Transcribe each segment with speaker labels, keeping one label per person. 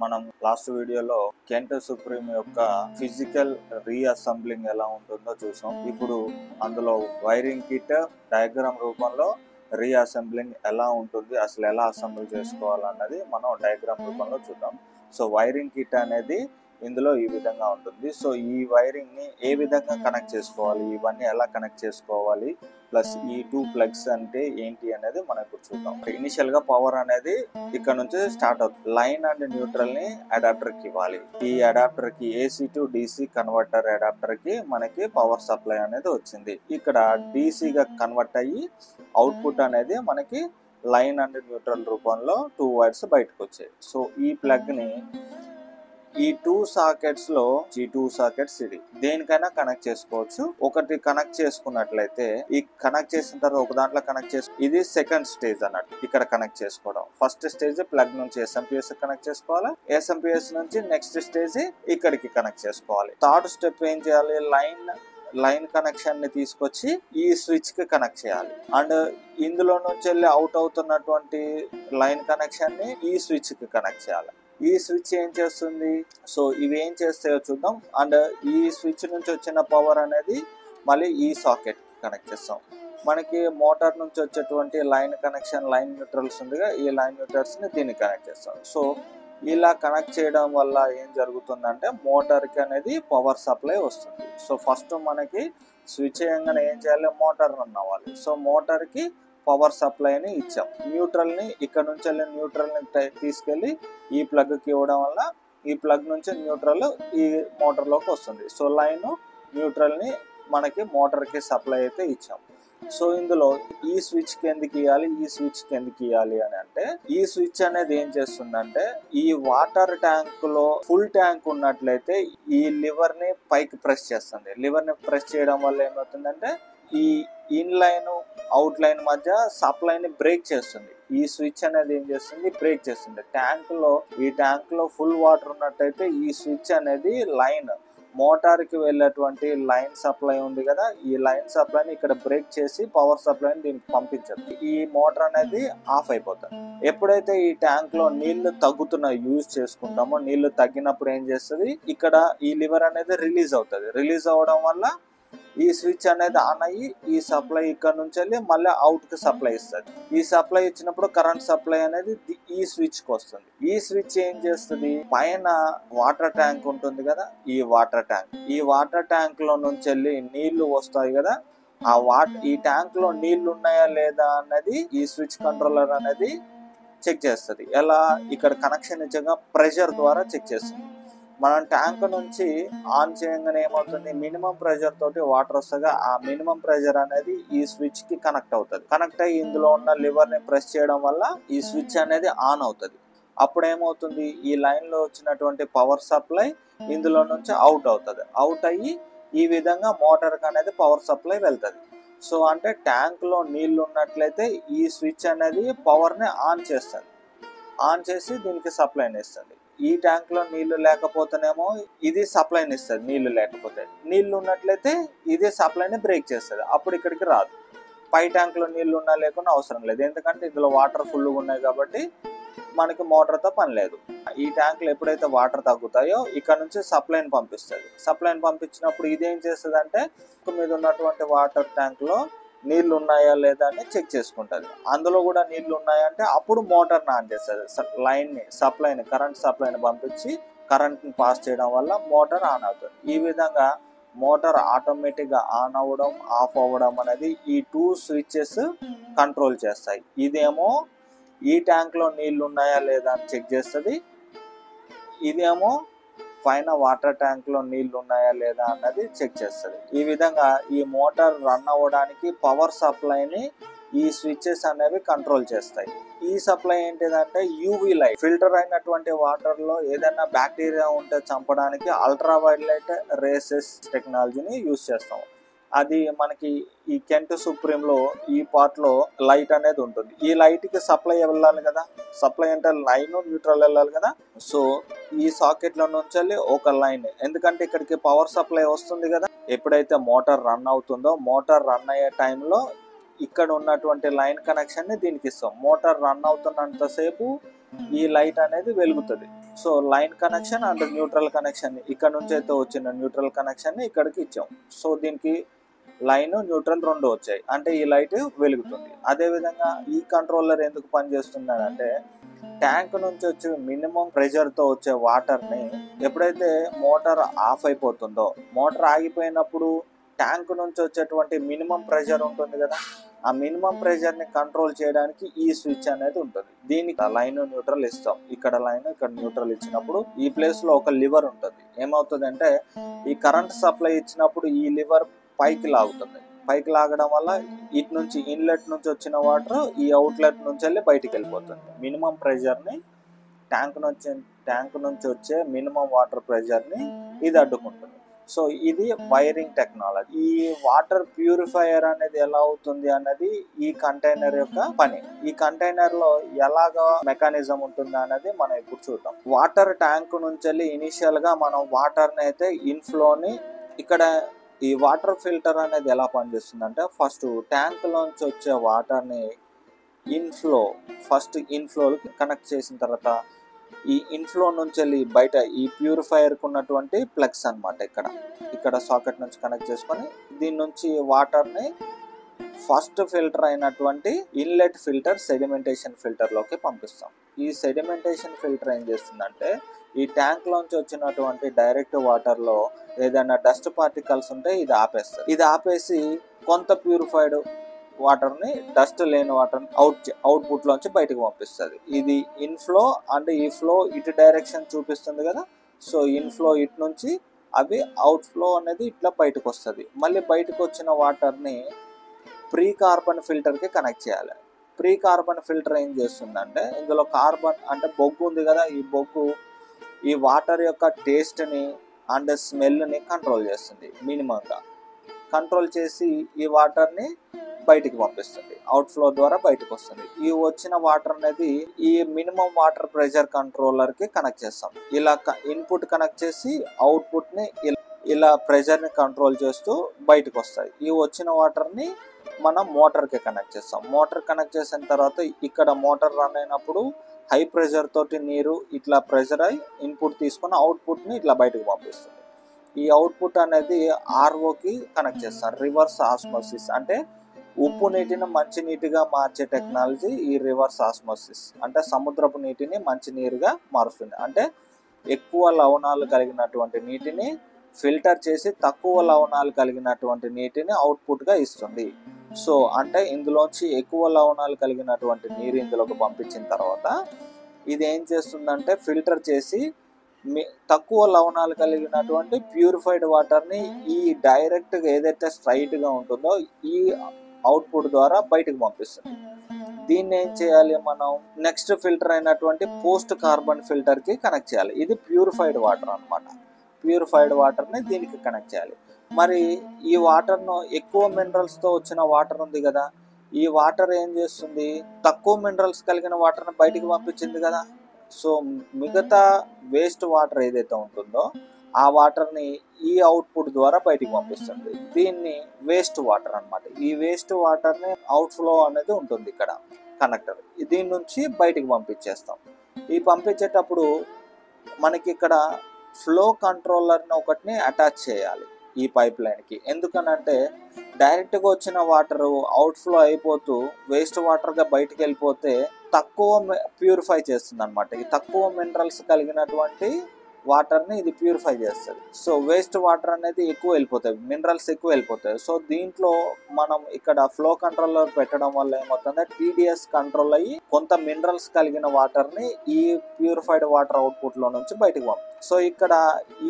Speaker 1: మనం లాస్ట్ వీడియోలో Kent supreme యొక్క ఫిజికల్ రీఅసెంబ్లింగ్ ఎలా ఉంటుందో చూసాం. ఇప్పుడు అందులో వైరింగ్ కిట్ డయాగ్రామ్ రూపంలో రీఅసెంబ్లింగ్ ఎలా ఉంటుంది, అసలు ఎలా అసెంబుల్ చేసుకోవాలన్నది మనం డయాగ్రామ్ రూపంలో చూద్దాం. సో వైరింగ్ కిట్ అనేది ఇందులో ఈ విధంగా ఉంటుంది. సో ఈ వైరింగ్ ని ఏ విధంగా కనెక్ట్ చేసుకోవాలి, ఇవన్నీ ఎలా కనెక్ట్ చేసుకోవాలి, ప్లస్ ఈ 2 ప్లగ్స్ అంటే ఏంటి అనేది మనం ఇప్పుడు చూద్దాం. ఇనిషియల్ గా పవర్ అనేది ఇక్కడ నుంచి స్టార్ట్ అవుతుంది. లైన్ అండ్ న్యూట్రల్ ని అడాప్టర్ కి ఇవ్వాలి. ఈ అడాప్టర్ కి AC to DC converter adapter కి మనకి పవర్ సప్లై అనేది వచ్చింది. ఇక్కడ DC గా కన్వర్ట్ అయ్యి అవుట్పుట్ అనేది మనకి లైన్ అండ్ న్యూట్రల్ రూపంలో 2 వైర్స్ బయటకు వచ్చాయి. సో ఈ ప్లగ్ ని ఈ 2 సాకెట్స్ లో ఈ 2 సాకెట్స్ ఇది దేనికైనా కనెక్ట్ చేసుకోవచ్చు. ఒకటి కనెక్ట్ చేసుకున్నట్లయితే ఈ కనెక్ట్ చేసిన తర్వాత ఒక దాంట్లో కనెక్ట్ చేసు ఇది సెకండ్ స్టేజ్ అన్నట్టు. ఇక్కడ కనెక్ట్ చేసుకోవడం ఫస్ట్ స్టేజ్ ప్లగ్ నుంచి SMPS కనెక్ట్ చేసుకోవాలి. SMPS నుంచి నెక్స్ట్ స్టేజ్ ఇక్కడికి కనెక్ట్ చేసుకోవాలి. థర్డ్ స్టెప్ ఏం చేయాలి, లైన్ కనెక్షన్ ని తీసుకొచ్చి ఈ స్విచ్ కి కనెక్ట్ చేయాలి. అండ్ ఇందులో నుంచి వెళ్ళి అవుట్ అవుతున్నటువంటి లైన్ కనెక్షన్ ని ఈ స్విచ్ కి కనెక్ట్ చేయాలి. ఈ స్విచ్ ఏం చేస్తుంది, సో ఇవి ఏం చేస్తాయో చూద్దాం. అండ్ ఈ స్విచ్ నుంచి వచ్చిన పవర్ అనేది మళ్ళీ ఈ సాకెట్ కి కనెక్ట్ చేస్తాం. మనకి మోటార్ నుంచి వచ్చేటువంటి లైన్ కనెక్షన్, లైన్ న్యూట్రల్స్ ఉందిగా, ఈ లైన్ న్యూట్రల్స్ ని దీన్ని కనెక్ట్ చేస్తాం. సో ఇలా కనెక్ట్ చేయడం వల్ల ఏం జరుగుతుందంటే మోటార్ కి అనేది పవర్ సప్లై వస్తుంది. సో ఫస్ట్ మనకి స్విచ్ చేయగానే ఏం చేయాలి, మోటార్ రన్ అవ్వాలి. సో మోటార్ కి పవర్ సప్లైని ఇచ్చాం. న్యూట్రల్ ని ఇక్కడ నుంచి వెళ్ళి న్యూట్రల్ ని తీసుకెళ్లి ఈ ప్లగ్ కి ఇవ్వడం వల్ల ఈ ప్లగ్ నుంచి న్యూట్రల్ ఈ మోటార్ లోకి వస్తుంది. సో లైన్ న్యూట్రల్ ని మనకి మోటార్ కి సప్లై అయితే ఇచ్చాం. సో ఇందులో ఈ స్విచ్ కి ఎందుకు ఇవ్వాలి, ఈ స్విచ్ కి ఎందుకు ఇవ్వాలి అని అంటే, ఈ స్విచ్ అనేది ఏం చేస్తుందంటే ఈ వాటర్ ట్యాంక్ లో ఫుల్ ట్యాంక్ ఉన్నట్లయితే ఈ లివర్ ని పైకి ప్రెస్ చేస్తుంది. లివర్ ని ప్రెస్ చేయడం వల్ల ఏమవుతుందంటే ఈ ఇన్ లైన్ అవుట్ లైన్ మధ్య సప్లై ని బ్రేక్ చేస్తుంది. ఈ స్విచ్ అనేది ఏం చేస్తుంది, బ్రేక్ చేస్తుంది. ఈ ట్యాంక్ లో ఫుల్ వాటర్ ఉన్నట్టయితే ఈ స్విచ్ అనేది లైన్ మోటార్ కి వెళ్ళేటువంటి లైన్ సప్లై ఉంది కదా, ఈ లైన్ సప్లైని ఇక్కడ బ్రేక్ చేసి పవర్ సప్లైని దీనికి పంపించదు. ఈ మోటార్ అనేది ఆఫ్ అయిపోతుంది. ఎప్పుడైతే ఈ ట్యాంక్ లో నీళ్లు తగ్గుతున్న యూజ్ చేసుకుంటామో, నీళ్లు తగ్గినప్పుడు ఏం చేస్తుంది, ఇక్కడ ఈ లివర్ అనేది రిలీజ్ అవుతుంది. రిలీజ్ అవ్వడం వల్ల ఈ స్విచ్ అనేది ఆన్ అయ్యి ఈ సప్లై ఇక్కడ నుంచి వెళ్ళి మళ్ళీ అవుట్ కి సప్లై ఇస్తుంది. ఈ సప్లై ఇచ్చినప్పుడు కరెంట్ సప్లై అనేది ఈ స్విచ్ కి వస్తుంది. ఈ స్విచ్ ఏం చేస్తుంది, పైన వాటర్ ట్యాంక్ ఉంటుంది కదా, ఈ వాటర్ ట్యాంక్ లో నుంచి వెళ్ళి నీళ్లు వస్తాయి కదా, ఈ ట్యాంక్ లో నీళ్లు ఉన్నాయా లేదా అన్నది ఈ స్విచ్ కంట్రోలర్ అనేది చెక్ చేస్తుంది. ఎలా, ఇక్కడ కనెక్షన్ ఇచ్చగా ప్రెషర్ ద్వారా చెక్ చేస్తుంది. మనం ట్యాంక్ నుంచి ఆన్ చేయగానే ఏమవుతుంది, మినిమం ప్రెషర్ తోటి వాటర్ వస్తగా ఆ మినిమం ప్రెషర్ అనేది ఈ స్విచ్ కి కనెక్ట్ అవుతుంది. కనెక్ట్ అయ్యి ఇందులో ఉన్న లివర్ ని ప్రెస్ చేయడం వల్ల ఈ స్విచ్ అనేది ఆన్ అవుతుంది. అప్పుడు ఏమవుతుంది, ఈ లైన్ లో వచ్చినటువంటి పవర్ సప్లై ఇందులో నుంచి అవుట్ అవుతుంది. అవుట్ అయ్యి ఈ విధంగా మోటార్ కి అనేది పవర్ సప్లై వెళ్తుంది. సో అంటే ట్యాంక్ లో నీళ్లు ఉన్నట్లయితే ఈ స్విచ్ అనేది పవర్ ని ఆన్ చేస్తుంది. ఆన్ చేసి దీనికి సప్లైని ఇస్తుంది. ఈ ట్యాంక్ లో నీళ్లు లేకపోతేనేమో ఇది సప్లైని ఇస్తుంది. నీళ్లు లేకపోతే, నీళ్లు ఉన్నట్లయితే ఇది సప్లైని బ్రేక్ చేస్తుంది. అప్పుడు ఇక్కడికి రాదు. పై ట్యాంక్ లో నీళ్లు ఉన్నా లేకుండా అవసరం లేదు, ఎందుకంటే ఇందులో వాటర్ ఫుల్ ఉన్నాయి కాబట్టి మనకి మోటార్ తో పని లేదు. ఈ ట్యాంక్ లో ఎప్పుడైతే వాటర్ తగ్గుతాయో ఇక్కడ నుంచి సప్లైని పంపిస్తుంది. సప్లైని పంపించినప్పుడు ఇదేం చేస్తుంది అంటే మీద ఉన్నటువంటి వాటర్ ట్యాంక్ లో నీళ్లు ఉన్నాయా లేదా అని చెక్ చేసుకుంటుంది. అందులో కూడా నీళ్లు ఉన్నాయంటే అప్పుడు మోటార్ని ఆన్ చేస్తుంది. లైన్ ని సప్లైని కరెంట్ సప్లైని పంపించి కరెంట్ ని పాస్ చేయడం వల్ల మోటార్ ఆన్ అవుతుంది. ఈ విధంగా మోటార్ ఆటోమేటిక్ గా ఆన్ అవ్వడం, ఆఫ్ అవ్వడం అనేది ఈ 2 స్విచెస్ కంట్రోల్ చేస్తాయి. ఇదేమో ఈ ట్యాంక్ లో నీళ్లు ఉన్నాయా లేదా అని చెక్ చేస్తుంది. ఇదేమో పైన వాటర్ ట్యాంక్ లో నీళ్లు ఉన్నాయా లేదా అన్నది చెక్ చేస్తుంది. ఈ విధంగా ఈ మోటార్ రన్ అవ్వడానికి పవర్ సప్లైని ఈ స్విచెస్ అనేవి కంట్రోల్ చేస్తాయి. ఈ సప్లై ఏంటిదంటే యూవీ లైట్, ఫిల్టర్ అయినటువంటి వాటర్ లో ఏదైనా బ్యాక్టీరియా ఉంటే చంపడానికి అల్ట్రా వైలెట్ రేసెస్ టెక్నాలజీని యూజ్ చేస్తాం. అది మనకి ఈ కెంట్ సుప్రీం లో ఈ పార్ట్ లో లైట్ అనేది ఉంటుంది. ఈ లైట్ కి సప్లై వెళ్ళాలి కదా, సప్లై అంటే లైన్ న్యూట్రల్ వెళ్ళాలి కదా. సో ఈ సాకెట్ లో నుంచి ఒక లైన్, ఎందుకంటే ఇక్కడికి పవర్ సప్లై వస్తుంది కదా, ఎప్పుడైతే మోటార్ రన్ అవుతుందో మోటార్ రన్ అయ్యే టైంలో ఇక్కడ ఉన్నటువంటి లైన్ కనెక్షన్ ని దీనికి ఇస్తాం. మోటార్ రన్ అవుతున్నంతసేపు ఈ లైట్ అనేది వెలుగుతుంది. So line connection and neutral connection ఇక్కడ నుంచి అయితే వచ్చిన న్యూట్రల్ కనెక్షన్ ఇక్కడికి ఇచ్చాం. సో దీనికి లైన్ న్యూట్రల్ రెండు వచ్చాయి, అంటే ఈ లైట్ వెలుగుతుంది. అదే విధంగా ఈ కంట్రోలర్ ఎందుకు పనిచేస్తుంది అంటే ట్యాంక్ నుంచి వచ్చే మినిమం ప్రెషర్ తో వచ్చే వాటర్ ని ఎప్పుడైతే మోటార్ ఆఫ్ అయిపోతుందో, మోటార్ ఆగిపోయినప్పుడు ట్యాంక్ నుంచి వచ్చేటువంటి మినిమం ప్రెషర్ ఉంటుంది కదా, ఆ మినిమం ప్రెషర్ ని కంట్రోల్ చేయడానికి ఈ స్విచ్ అనేది ఉంటుంది. దీనికి లైన్ న్యూట్రల్ ఇస్తాం. ఇక్కడ లైన్ ఇక్కడ న్యూట్రల్ ఇచ్చినప్పుడు ఈ ప్లేస్ లో ఒక లివర్ ఉంటుంది. ఏమవుతుంది అంటే ఈ కరెంట్ సప్లై ఇచ్చినప్పుడు ఈ లివర్ పైకి లాగుతుంది. పైకి లాగడం వల్ల ఇటు నుంచి ఇన్లెట్ నుంచి వచ్చిన వాటర్ ఈ అవుట్లెట్ నుంచి వెళ్ళి బయటికి వెళ్ళిపోతుంది. మినిమం ప్రెషర్ ని ట్యాంక్ నుంచి వచ్చే మినిమం వాటర్ ప్రెషర్ ని ఇది అడ్డుకుంటుంది. సో ఇది వైరింగ్ టెక్నాలజీ. ఈ వాటర్ ప్యూరిఫైయర్ అనేది ఎలా అవుతుంది అన్నది ఈ కంటైనర్ యొక్క పని. ఈ కంటైనర్ లో ఎలాగా మెకానిజం ఉంటుంది అనేది మనం ఇప్పుడు చూద్దాం. వాటర్ ట్యాంక్ నుంచి వెళ్ళి ఇనిషియల్ గా మనం వాటర్ ని అయితే ఇన్ఫ్లోని, ఇక్కడ ఈ వాటర్ ఫిల్టర్ అనేది ఎలా పనిచేస్తుంది అంటే ఫస్ట్ ట్యాంక్ లోంచి వచ్చే వాటర్ ని ఫస్ట్ ఇన్ఫ్లో కనెక్ట్ చేసిన తర్వాత ఈ ఇన్ఫ్లో నుంచి వెళ్ళి బయట ఈ ప్యూరిఫైయర్ కు ఉన్నటువంటి ప్లగ్స్ అనమాట, ఇక్కడ సాకెట్ నుంచి కనెక్ట్ చేసుకొని దీని నుంచి వాటర్ ని ఫస్ట్ ఫిల్టర్ అయినటువంటి ఇన్లెట్ ఫిల్టర్ సెడిమెంటేషన్ ఫిల్టర్ లోకి పంపిస్తాం. ఈ సెడిమెంటేషన్ ఫిల్టర్ ఏం చేస్తుందంటే ఈ ట్యాంక్ లోంచి వచ్చినటువంటి డైరెక్ట్ వాటర్ లో ఏదైనా డస్ట్ పార్టికల్స్ ఉంటే ఇది ఆపేస్తుంది. ఇది ఆపేసి కొంత ప్యూరిఫైడ్ వాటర్ ని, డస్ట్ లేని వాటర్ అవుట్పుట్ లోంచి బయటకు పంపిస్తుంది. ఇది ఇన్ఫ్లో అండ్ ఈ ఫ్లో ఇటు డైరెక్షన్ చూపిస్తుంది కదా. సో ఇన్ఫ్లో ఇటు నుంచి, అవి అవుట్ ఫ్లో అనేది ఇట్లా బయటకు వస్తుంది. మళ్ళీ బయటకు వచ్చిన వాటర్ ని ప్రీ కార్బన్ ఫిల్టర్ కి కనెక్ట్ చేయాలి. ప్రీ కార్బన్ ఫిల్టర్ ఏం చేస్తుందంటే ఇందులో కార్బన్ అంటే బొగ్గు ఉంది కదా, ఈ బొగ్గు ఈ వాటర్ యొక్క టేస్ట్ ని అండ్ స్మెల్ ని కంట్రోల్ చేస్తుంది. మినిమంగా కంట్రోల్ చేసి ఈ వాటర్ ని బయటికి పంపిస్తుంది, అవుట్ ఫ్లో ద్వారా బయటకు వస్తుంది. ఈ వచ్చిన వాటర్ అనేది ఈ మినిమం వాటర్ ప్రెషర్ కంట్రోలర్ కి కనెక్ట్ చేస్తాం. ఇలా ఇన్పుట్ కనెక్ట్ చేసి అవుట్పుట్ ని ఇలా ప్రెషర్ ని కంట్రోల్ చేస్తూ బయటకు వస్తాయి. ఈ వచ్చిన వాటర్ ని మనం మోటార్ కి కనెక్ట్ చేస్తాం. మోటార్ కనెక్ట్ చేసిన తర్వాత ఇక్కడ మోటార్ రన్ అయినప్పుడు హై ప్రెషర్ తోటి నీరు ఇట్లా ప్రెషర్ అయి ఇన్పుట్ తీసుకుని అవుట్పుట్ ని ఇట్లా బయటకు పంపిస్తుంది. ఈ అవుట్పుట్ అనేది ఆర్ఓకి కనెక్ట్ చేస్తారు. రివర్స్ ఆస్మోసిస్ అంటే ఉప్పు నీటిని మంచి నీటిగా మార్చే టెక్నాలజీ ఈ రివర్స్ ఆస్మోసిస్. అంటే సముద్రపు నీటిని మంచి నీరుగా మారుస్తుంది. అంటే ఎక్కువ లవణాలు కలిగినటువంటి నీటిని ఫిల్టర్ చేసి తక్కువ లవణాలు కలిగినటువంటి నీటిని అవుట్పుట్ గా ఇస్తుంది. సో అంటే ఇందులోంచి ఎక్కువ లవణాలు కలిగినటువంటి నీరు ఇందులోకి పంపించిన తర్వాత ఇది ఏం చేస్తుందంటే ఫిల్టర్ చేసి తక్కువ లవణాలు కలిగినటువంటి ప్యూరిఫైడ్ వాటర్ ని ఈ డైరెక్ట్ గా ఏదైతే స్ట్రైట్ గా ఉంటుందో ఈ అవుట్పుట్ ద్వారా బయటకు పంపిస్తుంది. దీన్ని ఏం చేయాలి, మనం నెక్స్ట్ ఫిల్టర్ అయినటువంటి పోస్ట్ కార్బన్ ఫిల్టర్ కి కనెక్ట్ చేయాలి. ఇది ప్యూరిఫైడ్ వాటర్ అన్నమాట. ప్యూరిఫైడ్ వాటర్ ని దీనికి కనెక్ట్ చేయాలి. మరి ఈ వాటర్ ను ఎక్కువ మినరల్స్ తో వచ్చిన వాటర్ ఉంది కదా, ఈ వాటర్ ఏం చేస్తుంది, తక్కువ మినరల్స్ కలిగిన వాటర్ ని బయటికి పంపించింది కదా. సో మిగతా వేస్ట్ వాటర్ ఏదైతే ఉంటుందో ఆ వాటర్ ని ఈ అవుట్పుట్ ద్వారా బయటికి పంపిస్తుంది. దీన్ని వేస్ట్ వాటర్ అన్నమాట. ఈ వేస్ట్ వాటర్ ని అవుట్ ఫ్లో అనేది ఉంటుంది ఇక్కడ కనెక్టర్, దీని నుంచి బయటికి పంపించేస్తాం. ఈ పంపించేటప్పుడు మనకి ఇక్కడ ఫ్లో కంట్రోలర్ ని ఒకటిని అటాచ్ చేయాలి ఈ పైప్ లైన్ కి. ఎందుకనంటే డైరెక్ట్ గా వచ్చిన వాటర్ అవుట్ ఫ్లో అయిపోతూ వేస్ట్ వాటర్ గా బయటకు వెళ్ళిపోతే తక్కువ ప్యూరిఫై చేస్తుంది అనమాట. ఈ తక్కువ మినరల్స్ కలిగినటువంటి వాటర్ ని ఇది ప్యూరిఫై చేస్తుంది. సో వేస్ట్ వాటర్ అనేది ఎక్కువ వెళ్ళిపోతాయి, మినరల్స్ ఎక్కువ వెళ్ళిపోతాయి. సో దీంట్లో మనం ఇక్కడ ఫ్లో కంట్రోలర్ పెట్టడం వల్ల ఏమవుతుందంటే టీడీఎస్ కంట్రోల్ అయ్యి కొంత మినరల్స్ కలిగిన వాటర్ ని ఈ ప్యూరిఫైడ్ వాటర్ అవుట్పుట్ లో నుంచి బయటకు పంపుతుంది. సో ఇక్కడ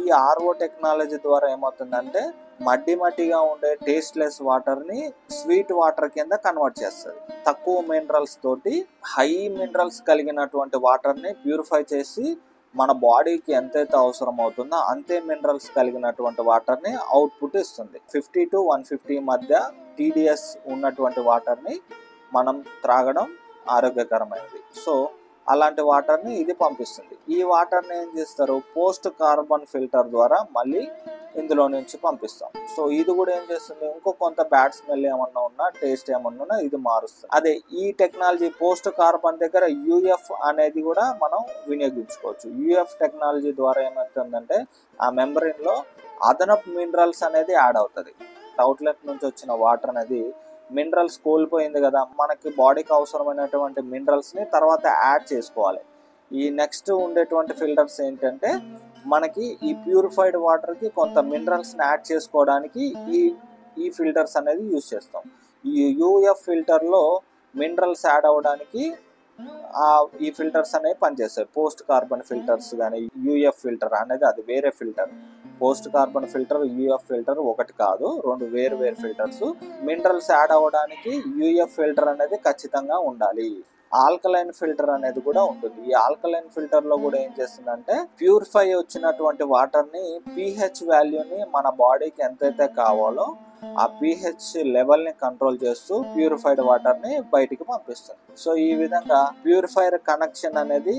Speaker 1: ఈ ఆర్ఓ టెక్నాలజీ ద్వారా ఏమవుతుందంటే మట్టిగా ఉండే టేస్ట్లెస్ వాటర్ ని స్వీట్ వాటర్ కింద కన్వర్ట్ చేస్తుంది. తక్కువ మినరల్స్ తోటి హై మినరల్స్ కలిగినటువంటి వాటర్ ని ప్యూరిఫై చేసి మన బాడీకి ఎంతైతే అవసరం అవుతుందో అంతే మినరల్స్ కలిగినటువంటి వాటర్ ని అవుట్పుట్ ఇస్తుంది. 50 to 150 మధ్య టీడీఎస్ ఉన్నటువంటి వాటర్ ని మనం త్రాగడం ఆరోగ్యకరమైనది. సో అలాంటి వాటర్ని ఇది పంపిస్తుంది. ఈ వాటర్ని ఏం చేస్తారు, పోస్ట్ కార్బన్ ఫిల్టర్ ద్వారా మళ్ళీ ఇందులో నుంచి పంపిస్తాం. సో ఇది కూడా ఏం చేస్తుంది, ఇంకో కొంత బ్యాడ్ స్మెల్ ఏమన్నా ఉన్నా, టేస్ట్ ఏమన్నా ఉన్నా ఇది మారుస్తుంది. అదే ఈ టెక్నాలజీ పోస్ట్ కార్బన్ దగ్గర యూఎఫ్ అనేది కూడా మనం వినియోగించుకోవచ్చు. యూఎఫ్ టెక్నాలజీ ద్వారా ఏమవుతుందంటే ఆ మెంబ్రెయిన్ లో అదనపు మినరల్స్ అనేది యాడ్ అవుతుంది. అవుట్లెట్ నుంచి వచ్చిన వాటర్ అనేది మినరల్స్ కోల్పోయింది కదా, మనకి బాడీకి అవసరమైనటువంటి మినరల్స్ ని తర్వాత యాడ్ చేసుకోవాలి. ఈ నెక్స్ట్ ఉండేటువంటి ఫిల్టర్స్ ఏంటంటే మనకి ఈ ప్యూరిఫైడ్ వాటర్ కి కొంత మినరల్స్ ని యాడ్ చేసుకోవడానికి ఈ ఫిల్టర్స్ అనేది యూజ్ చేస్తాం. ఈ యూఎఫ్ ఫిల్టర్ లో మినరల్స్ యాడ్ అవ్వడానికి ఈ ఫిల్టర్స్ అనేవి పనిచేస్తాయి. పోస్ట్ కార్బన్ ఫిల్టర్స్ కానీ యూఎఫ్ ఫిల్టర్ అనేది అది వేరే filter. Post carbon filter, UF filter ఒకటి కాదు, రెండు వేరు వేరు ఫిల్టర్స్. మినరల్స్ యాడ్ అవ్వడానికి యూఎఫ్ ఫిల్టర్ అనేది ఖచ్చితంగా ఉండాలి. ఆల్కలైన్ ఫిల్టర్ అనేది కూడా ఉంటుంది. ఈ ఆల్కలైన్ ఫిల్టర్ లో కూడా ఏం చేస్తుందంటే ప్యూరిఫై వచ్చినటువంటి వాటర్ ని pH వాల్యూని మన బాడీకి ఎంతైతే కావాలో ఆ pH లెవెల్ ని కంట్రోల్ చేస్తూ ప్యూరిఫైడ్ వాటర్ ని బయటికి పంపిస్తుంది. సో ఈ విధంగా ప్యూరిఫైయర్ కనెక్షన్ అనేది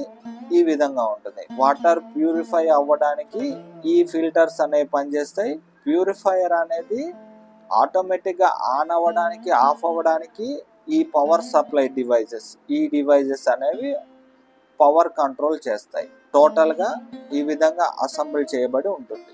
Speaker 1: ఈ విధంగా ఉంటుంది. వాటర్ ప్యూరిఫై అవ్వడానికి ఈ ఫిల్టర్స్ అనేవి పనిచేస్తాయి. ప్యూరిఫైయర్ అనేది ఆటోమేటిక్ గా ఆన్ అవ్వడానికి, ఆఫ్ అవ్వడానికి ఈ పవర్ సప్లై డివైజెస్, ఈ డివైజెస్ అనేవి పవర్ కంట్రోల్ చేస్తాయి. టోటల్ గా ఈ విధంగా అసెంబుల్ చేయబడి ఉంటుంది.